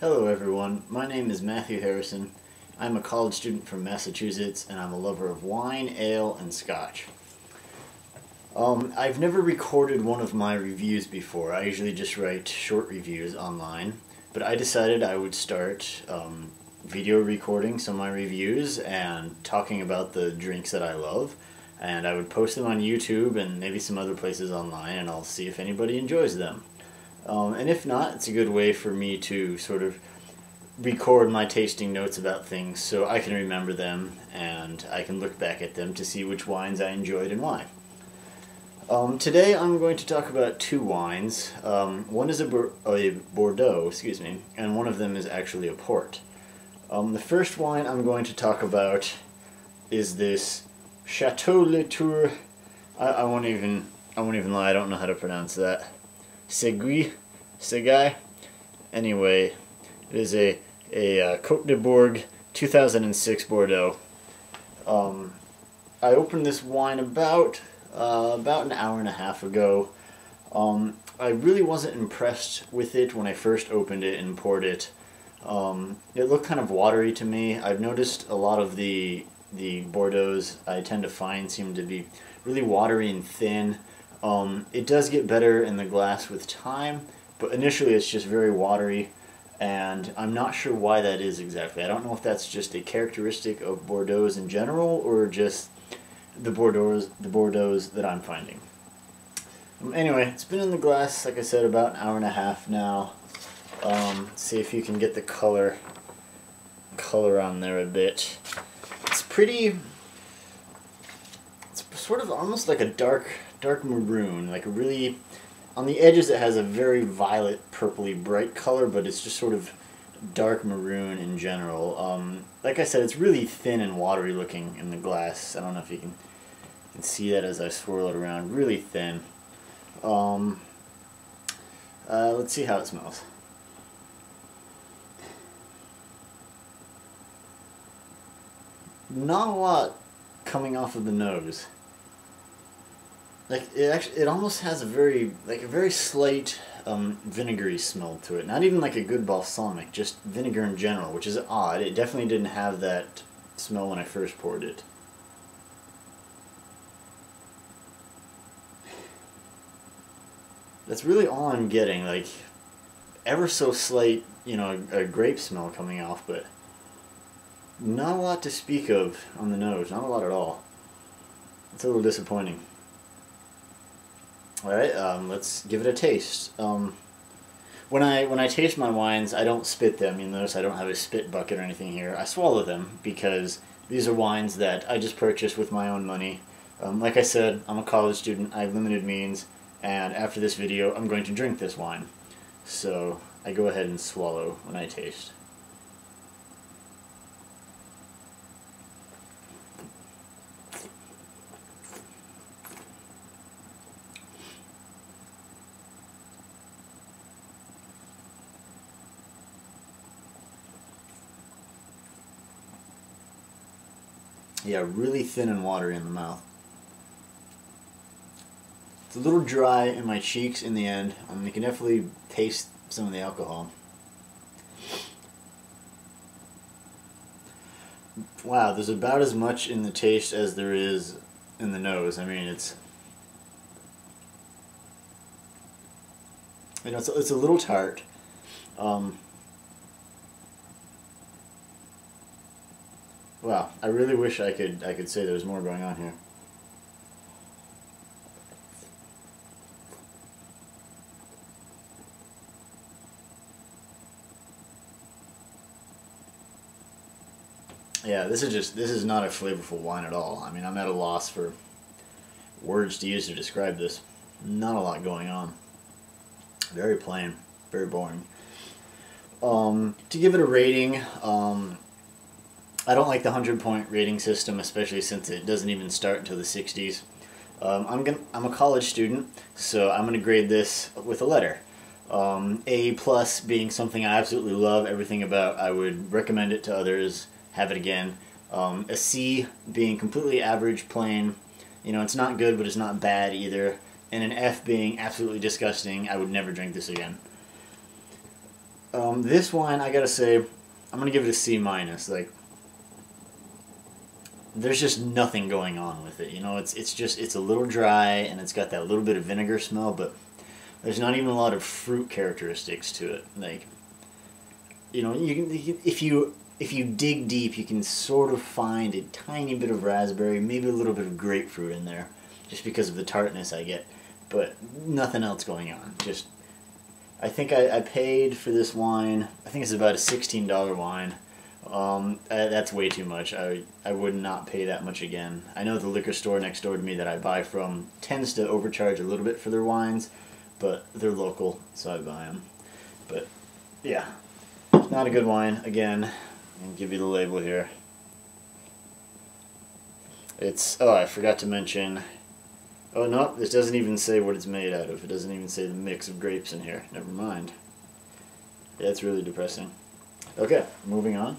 Hello everyone, my name is Matthew Harrison. I'm a college student from Massachusetts and I'm a lover of wine, ale, and scotch. I've never recorded one of my reviews before. I usually just write short reviews online, but I decided I would start video recording some of my reviews and talking about the drinks that I love, and I would post them on YouTube and maybe some other places online, and I'll see if anybody enjoys them. And if not, it's a good way for me to sort of record my tasting notes about things so I can remember them and I can look back at them to see which wines I enjoyed and why. Today I'm going to talk about two wines. One is a Bordeaux, and one of them is actually a port. The first wine I'm going to talk about is this Chateau Latour. I won't even lie, I don't know how to pronounce that. Seguy. Anyway, it is a Côtes de Bourg 2006 Bordeaux. I opened this wine about an hour and a half ago. I really wasn't impressed with it when I first opened it and poured it. It looked kind of watery to me. I've noticed a lot of the Bordeaux's I tend to find seem to be really watery and thin. It does get better in the glass with time, but initially it's just very watery, and I'm not sure why that is exactly. I don't know if that's just a characteristic of Bordeaux's in general or just the Bordeaux's that I'm finding. Anyway, it's been in the glass, like I said, about an hour and a half now. See if you can get the color on there a bit. It's sort of almost like a dark maroon, like a really, on the edges it has a very violet purpley bright color, but it's just sort of dark maroon in general. Like I said, it's really thin and watery looking in the glass. I don't know if you can see that as I swirl it around. Really thin. Let's see how it smells. Not a lot coming off of the nose. Like it almost has a very slight vinegary smell to it. Not even like a good balsamic, just vinegar in general, which is odd. It definitely didn't have that smell when I first poured it. That's really all I'm getting. Like ever so slight, a grape smell coming off, but not a lot to speak of on the nose. Not a lot at all. It's a little disappointing. Alright, let's give it a taste. When I taste my wines, I don't spit them. You notice I don't have a spit bucket or anything here. I swallow them because these are wines that I just purchased with my own money. Like I said, I'm a college student, I have limited means, and after this video I'm going to drink this wine. So I go ahead and swallow when I taste. Yeah, really thin and watery in the mouth. It's a little dry in my cheeks in the end. You can definitely taste some of the alcohol. Wow, there's about as much in the taste as there is in the nose. I mean, it's a little tart. Wow, I really wish I could say there was more going on here. Yeah, this is not a flavorful wine at all. I mean, I'm at a loss for words to use to describe this. Not a lot going on. Very plain, very boring. To give it a rating, I don't like the 100-point rating system, especially since it doesn't even start until the 60s. I'm a college student, so I'm going to grade this with a letter. A+ being something I absolutely love everything about. I would recommend it to others, have it again. A C being completely average, plain. It's not good, but it's not bad either. And an F being absolutely disgusting. I would never drink this again. This wine, I gotta say, I'm gonna give it a C minus. Like, there's just nothing going on with it. You know, it's a little dry and it's got that little bit of vinegar smell, but there's not even a lot of fruit characteristics to it. Like, you know, if you dig deep, you can sort of find a tiny bit of raspberry, maybe a little bit of grapefruit in there, just because of the tartness I get, but nothing else going on. Just, I think I paid for this wine, I think it's about a $16 wine. That's way too much. I would not pay that much again. I know the liquor store next door to me that I buy from tends to overcharge a little bit for their wines, but they're local, so I buy them. But yeah, not a good wine. Again, I'll give you the label here. It's, oh, I forgot to mention, oh no, this doesn't even say what it's made out of. It doesn't even say the mix of grapes in here. Never mind. Yeah, it's really depressing. Okay, moving on.